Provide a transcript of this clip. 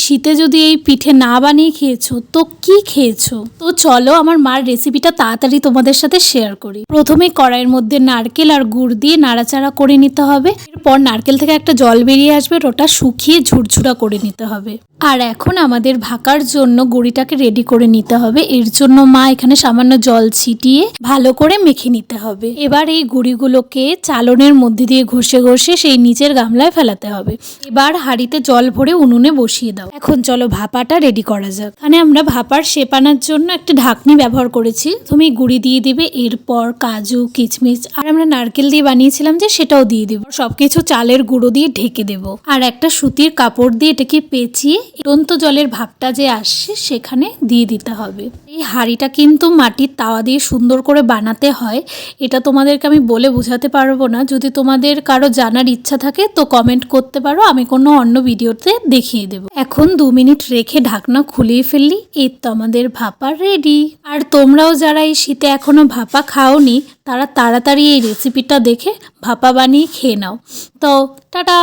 শীতে যদি এই পিঠে না বানিয়ে খেয়েছো তো কি খেয়েছো? তো চলো আমার মার রেসিপিটা তাড়াতাড়ি তোমাদের সাথে শেয়ার করি। প্রথমে কড়াইয়ের মধ্যে নারকেল আর গুড় দিয়ে নাড়াচাড়া করে নিতে হবে। এরপর নারকেল থেকে একটা জল বেরিয়ে আসবে, ওটা শুকিয়ে ঝুরঝুরা করে নিতে হবে। আর এখন আমাদের ভাকার জন্য গুঁড়িটাকে রেডি করে নিতে হবে। এর জন্য মা এখানে সামান্য জল ছিটিয়ে ভালো করে মেখে নিতে হবে। এবার এই গুঁড়িগুলোকে চালনের মধ্যে দিয়ে ঘষে ঘষে সেই নিচের গামলায় ফেলাতে হবে। এবার হাঁড়িতে জল ভরে উনুনে বসিয়ে দাও। এখন চলো ভাপাটা রেডি করা যাক। এখানে আমরা ভাপার শেপ আনার জন্য একটা ঢাকনি ব্যবহার করেছি। তুমি গুঁড়ি দিয়ে দিবে, এরপর কাজু, কিচমিচ আর আমরা নারকেল দিয়ে বানিয়েছিলাম যে সেটাও দিয়ে দিব। সবকিছু চালের গুঁড়ো দিয়ে ঢেকে দেব। আর একটা সুতির কাপড় দিয়ে এটাকে পেঁচিয়ে ফুটন্ত জলের ভাপটা যে আসছে সেখানে দিয়ে দিতে হবে। এই হাঁড়িটা কিন্তু মাটির তাওয়া দিয়ে সুন্দর করে বানাতে হয়। এটা তোমাদেরকে আমি বলে বোঝাতে পারবো না। যদি তোমাদের কারো জানার ইচ্ছা থাকে তো কমেন্ট করতে পারো, আমি কোনো অন্য ভিডিওতে দেখিয়ে দেবো। এখন 2 মিনিট রেখে ঢাকনা খুলিয়ে ফেললি, এই তো আমাদের ভাপা রেডি। আর তোমরাও যারা এই শীতে এখনো ভাপা খাওনি তারা তাড়াতাড়ি এই রেসিপিটা দেখে ভাপা বানিয়ে খেয়ে নাও। তো টাটা।